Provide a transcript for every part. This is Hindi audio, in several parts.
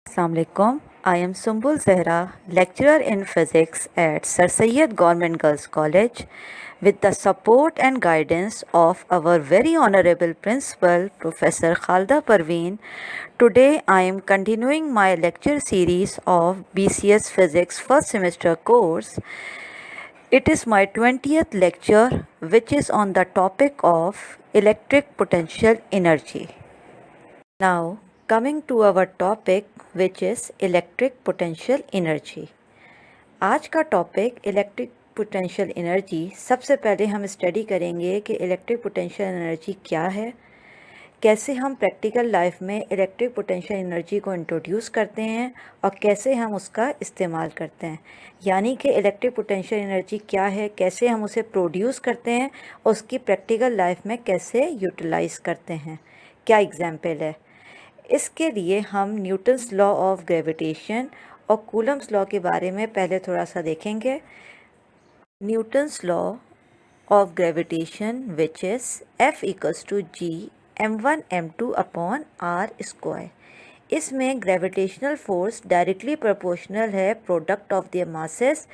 Assalamualaikum. I am Sumbul Zehra, lecturer in physics at Sir Syed Government Girls College. With the support and guidance of our very honorable principal, Professor Khalda Parveen, today I am continuing my lecture series of BCS Physics first semester course. It is my 20th lecture, which is on the topic of electric potential energy. Now, coming to our topic, which is electric potential energy. आज का टॉपिक इलेक्ट्रिक पोटेंशियल एनर्जी। सबसे पहले हम स्टडी करेंगे कि इलेक्ट्रिक पोटेंशियल एनर्जी क्या है, कैसे हम प्रैक्टिकल लाइफ में इलेक्ट्रिक पोटेंशियल एनर्जी को इंट्रोड्यूस करते हैं और कैसे हम उसका इस्तेमाल करते हैं। यानी कि इलेक्ट्रिक पोटेंशियल एनर्जी क्या है, कैसे हम उसे प्रोड्यूस करते हैं और उसकी प्रैक्टिकल लाइफ में कैसे यूटिलाइज करते हैं, क्या एग्जाम्पल है। इसके लिए हम न्यूटन्स लॉ ऑफ ग्रेविटेशन और कूलम्स लॉ के बारे में पहले थोड़ा सा देखेंगे। Newton's law of gravitation which is F=g m1 m2 upon r square. इसमें ग्रेविटेशनल फोर्स डायरेक्टली प्रोपोर्शनल है product of the masses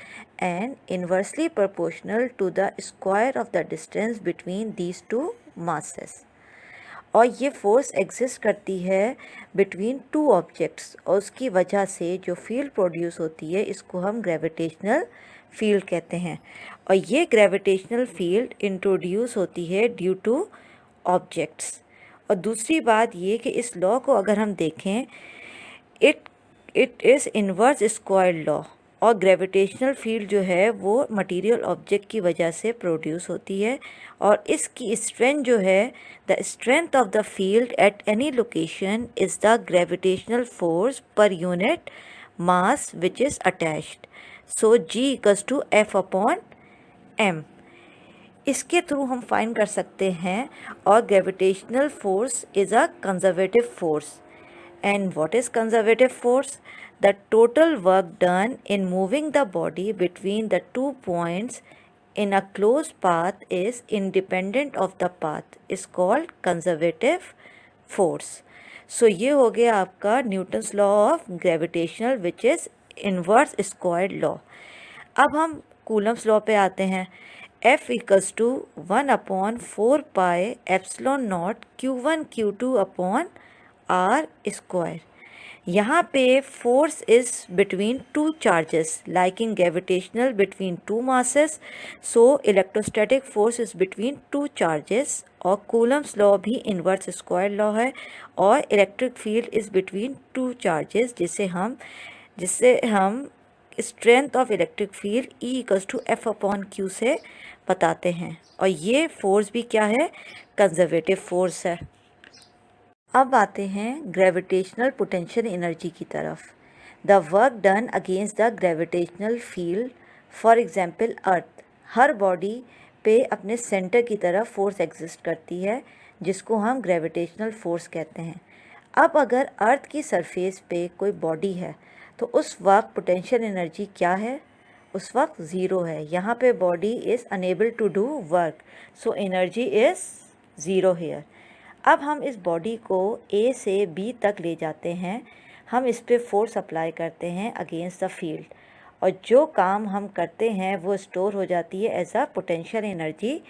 and inversely proportional to the square of the distance between these two masses. और ये फोर्स एग्जिस्ट करती है बिटवीन टू ऑब्जेक्ट्स और उसकी वजह से जो फील्ड प्रोड्यूस होती है इसको हम ग्रेविटेशनल फील्ड कहते हैं। और ये ग्रेविटेशनल फील्ड इंट्रोड्यूस होती है ड्यू टू ऑब्जेक्ट्स। और दूसरी बात ये कि इस लॉ को अगर हम देखें, it is inverse square law. और ग्रेविटेशनल फील्ड जो है वो मटेरियल ऑब्जेक्ट की वजह से प्रोड्यूस होती है और इसकी स्ट्रेंथ जो है, the strength of the field at any location is the gravitational force per unit mass which is attached. So G=F/m। इसके थ्रू हम फाइंड कर सकते हैं। और gravitational force is a conservative force. And what is conservative force? The total work done in moving the body between the 2 points in a closed path is independent of the path is called conservative force. So ये हो गया आपका Newton's law of gravitational which is inverse square law. अब हम कूलम्स लॉ पे आते हैं। F=1/4πε0 Q1 Q2 upon r square. यहाँ पे force is between two charges like in gravitational between two masses. So electrostatic force is between two charges. और कूलम्स लॉ भी इन्वर्स स्क्वायर लॉ है। और electric field is between two charges जिससे हम strength of electric field E=F/q से बताते हैं। और ये फोर्स भी क्या है, कंजर्वेटिव फोर्स है। अब आते हैं ग्रेविटेशनल पोटेंशियल एनर्जी की तरफ। The work done against the gravitational field, for example earth, her body पे अपने सेंटर की तरफ फोर्स एग्जिस्ट करती है जिसको हम ग्रेविटेशनल फोर्स कहते हैं। अब अगर अर्थ की सरफेस पे कोई बॉडी है तो उस वक्त पोटेंशियल एनर्जी क्या है, उस वक्त ज़ीरो है। यहाँ पे body is unable to do work, so energy is zero here. अब हम इस बॉडी को A से B तक ले जाते हैं, हम इस पे फोर्स अप्लाई करते हैं अगेंस्ट द फील्ड और जो काम हम करते हैं वो स्टोर हो जाती है एज अ पोटेंशियल एनर्जी,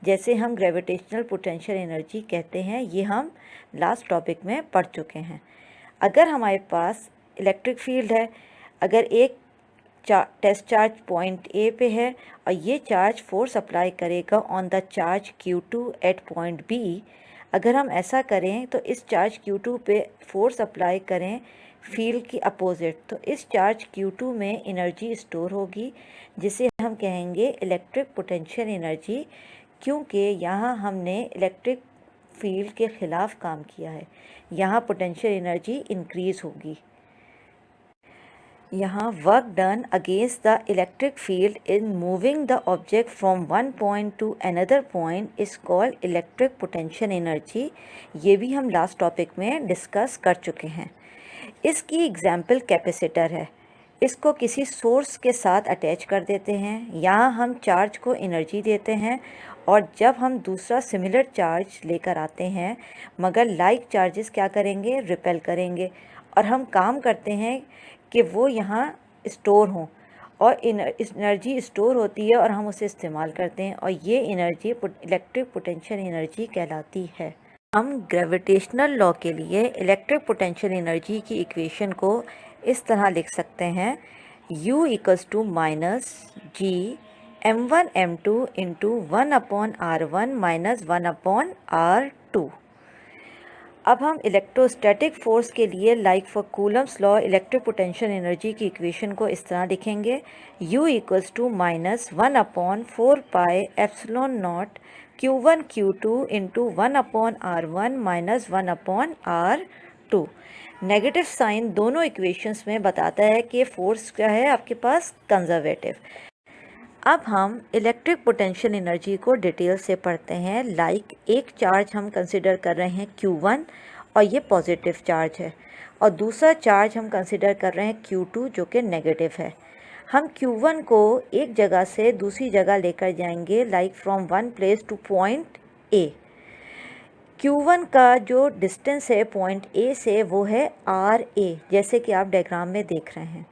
जैसे हम ग्रेविटेशनल पोटेंशियल एनर्जी कहते हैं। ये हम लास्ट टॉपिक में पढ़ चुके हैं। अगर हमारे पास इलेक्ट्रिक फील्ड है, अगर एक टेस्ट चार्ज पॉइंट A पे है और ये चार्ज फोर्स अप्लाई करेगा on the charge Q2 at point B। अगर हम ऐसा करें तो इस चार्ज Q2 पे फोर्स अप्लाई करें फील्ड की अपोजिट, तो इस चार्ज Q2 में एनर्जी स्टोर होगी जिसे हम कहेंगे इलेक्ट्रिक पोटेंशियल एनर्जी, क्योंकि यहाँ हमने इलेक्ट्रिक फील्ड के ख़िलाफ़ काम किया है। यहाँ पोटेंशियल एनर्जी इंक्रीज़ होगी। यहाँ work done against the electric field in moving the object from one point two another point is called electric potential energy. ये भी हम लास्ट टॉपिक में डिस्कस कर चुके हैं। इसकी एग्जाम्पल कैपेसिटर है। इसको किसी सोर्स के साथ अटैच कर देते हैं, यहाँ हम चार्ज को एनर्जी देते हैं और जब हम दूसरा सिमिलर चार्ज लेकर आते हैं मगर लाइक चार्जेस क्या करेंगे, रिपेल करेंगे और हम काम करते हैं कि वो यहाँ स्टोर हों, और एनर्जी स्टोर होती है और हम उसे इस्तेमाल करते हैं, और ये एनर्जी इलेक्ट्रिक पोटेंशियल एनर्जी कहलाती है। हम ग्रेविटेशनल लॉ के लिए इलेक्ट्रिक पोटेंशियल एनर्जी की इक्वेशन को इस तरह लिख सकते हैं, U equals to minus G m1 m2 into 1/r1 minus 1/r2। अब हम इलेक्ट्रोस्टैटिक फोर्स के लिए like for Coulomb's law electric potential energy की इक्वेशन को इस तरह लिखेंगे, U equals to minus 1/4 pi epsilon naught Q1 Q2 into 1/r1 minus 1/r2। Negative sign दोनों इक्वेशंस में बताता है कि फोर्स क्या है आपके पास, कंजर्वेटिव। अब हम इलेक्ट्रिक पोटेंशियल एनर्जी को डिटेल से पढ़ते हैं। लाइक एक चार्ज हम कंसिडर कर रहे हैं Q1 और ये पॉजिटिव चार्ज है, और दूसरा चार्ज हम कंसिडर कर रहे हैं Q2 जो कि नेगेटिव है। हम Q1 को एक जगह से दूसरी जगह लेकर जाएंगे, like from one place two point A। Q1 का जो डिस्टेंस है पॉइंट A से वो है RA, जैसे कि आप डायग्राम में देख रहे हैं।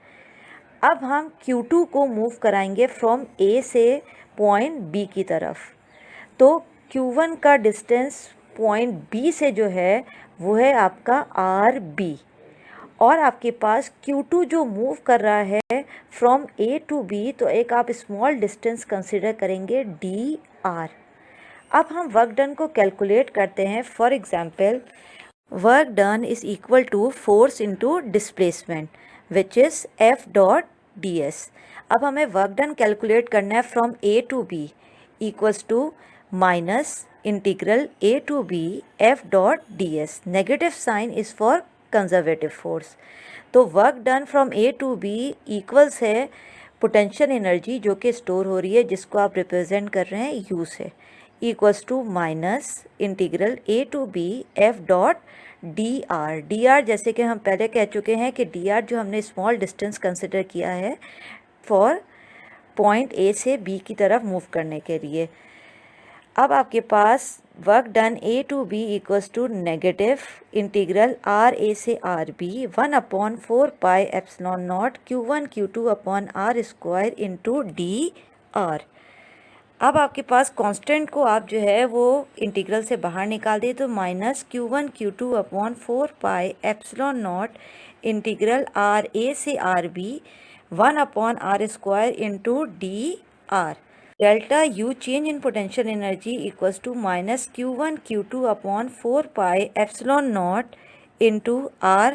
अब हम Q2 को मूव कराएंगे फ्रॉम A से पॉइंट B की तरफ, तो Q1 का डिस्टेंस पॉइंट B से जो है वो है आपका RB, और आपके पास Q2 जो मूव कर रहा है फ्रॉम A टू B, तो एक आप स्मॉल डिस्टेंस कंसिडर करेंगे DR। अब हम वर्क डन को कैलकुलेट करते हैं। For example, work done is equal to force into displacement which is F dot ds। अब हमें वर्क डन कैलकुलेट करना है from A to B equals to minus integral A to B F dot ds। Negative sign is for conservative force. तो work done from A to B equals है पोटेंशियल एनर्जी जो कि स्टोर हो रही है, जिसको आप रिप्रेजेंट कर रहे हैं U से, equals to minus integral A to B F dot dr। जैसे कि हम पहले कह चुके हैं कि dr जो हमने स्मॉल डिस्टेंस कंसिडर किया है फॉर पॉइंट A से B की तरफ मूव करने के लिए। अब आपके पास work done A to B equals to negative integral RA से RB 1/4 pi epsilon naught Q1 Q2 upon R square into dr। अब आपके पास कांस्टेंट को आप जो है वो इंटीग्रल से बाहर निकाल दिए, तो minus Q1 Q2 upon 4 pi epsilon naught integral RA से RB 1/r square into dr। Delta U change in potential energy equals to minus Q1 Q2 upon 4 pi epsilon naught into R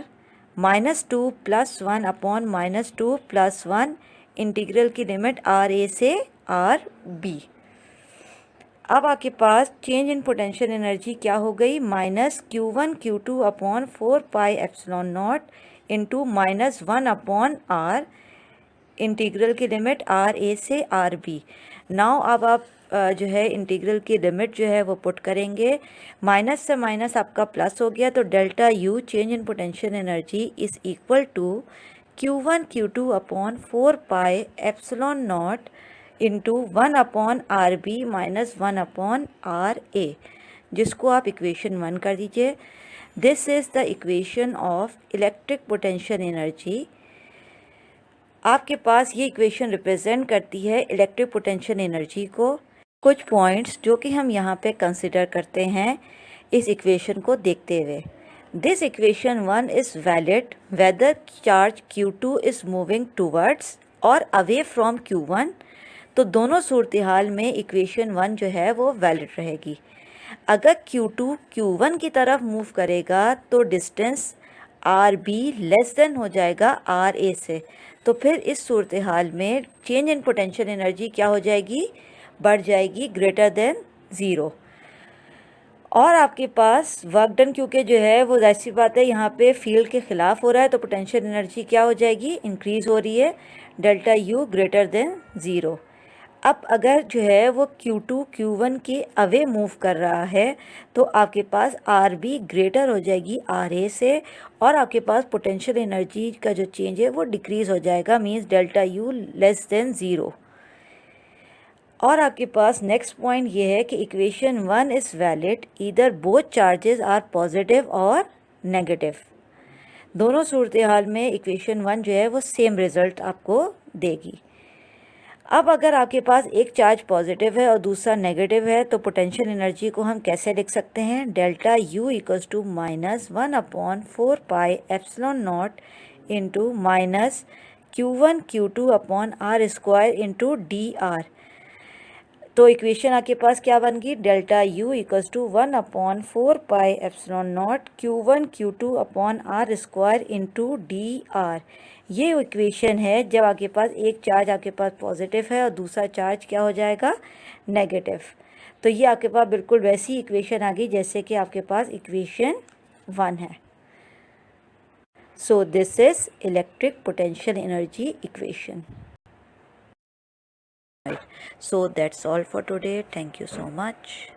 minus 2 plus 1 upon minus 2 plus 1 integral की लिमिट RA से RB। अब आपके पास चेंज इन पोटेंशियल एनर्जी क्या हो गई, minus Q1 Q2 upon 4 pi epsilon naught into minus 1 upon R integral की लिमिट RA से RB। नाउ अब आप जो है इंटीग्रल की लिमिट जो है वो पुट करेंगे, माइनस से माइनस आपका प्लस हो गया, तो delta U change in potential energy is equal to Q1 Q2 upon 4 pi epsilon naught into 1/RB minus 1/RA, जिसको आप इक्वेशन 1 कर दीजिए। This is the equation of electric potential energy. आपके पास ये इक्वेशन रिप्रेजेंट करती है इलेक्ट्रिक पोटेंशियल एनर्जी को। कुछ पॉइंट्स जो कि हम यहाँ पे कंसिडर करते हैं इस इक्वेशन को देखते हुए। This equation 1 is valid whether charge Q2 is moving towards और अवे फ्रॉम Q1, तो दोनों सूरत हाल में इक्वेशन 1 जो है वो वैलिड रहेगी। अगर Q2 Q1 की तरफ मूव करेगा तो डिस्टेंस RB लेस देन हो जाएगा RA से, तो फिर इस सूरत हाल में चेंज इन पोटेंशियल एनर्जी क्या हो जाएगी, बढ़ जाएगी ग्रेटर देन 0। और आपके पास वर्क डन क्योंकि जो है वो जाहिर सी बात है यहाँ पे फील्ड के ख़िलाफ़ हो रहा है, तो पोटेंशियल एनर्जी क्या हो जाएगी, इंक्रीज़ हो रही है, डेल्टा U ग्रेटर देन 0। अब अगर जो है वो Q2 Q1 के अवे मूव कर रहा है तो आपके पास RB ग्रेटर हो जाएगी RA से, और आपके पास पोटेंशियल एनर्जी का जो चेंज है वो डिक्रीज़ हो जाएगा, means delta U less than 0। और आपके पास नेक्स्ट पॉइंट ये है कि equation 1 is valid either both charges are positive और नेगेटिव। दोनों सूरत हाल में इक्वेशन 1 जो है वो सेम रिजल्ट आपको देगी। अब अगर आपके पास एक चार्ज पॉजिटिव है और दूसरा नेगेटिव है तो पोटेंशियल एनर्जी को हम कैसे लिख सकते हैं? Delta U equals to -1/4πε0 into minus Q1Q2/r² into dr। तो इक्वेशन आपके पास क्या बन गई? Delta U equals to 1/4πε0 Q1Q2/r² into dr। ये इक्वेशन है जब आपके पास एक चार्ज आपके पास पॉजिटिव है और दूसरा चार्ज क्या हो जाएगा? नेगेटिव। तो ये आपके पास बिल्कुल वैसी इक्वेशन आ गई जैसे कि आपके पास इक्वेशन 1 है। So this is electric potential energy equation. So that's all for today. Thank you so much.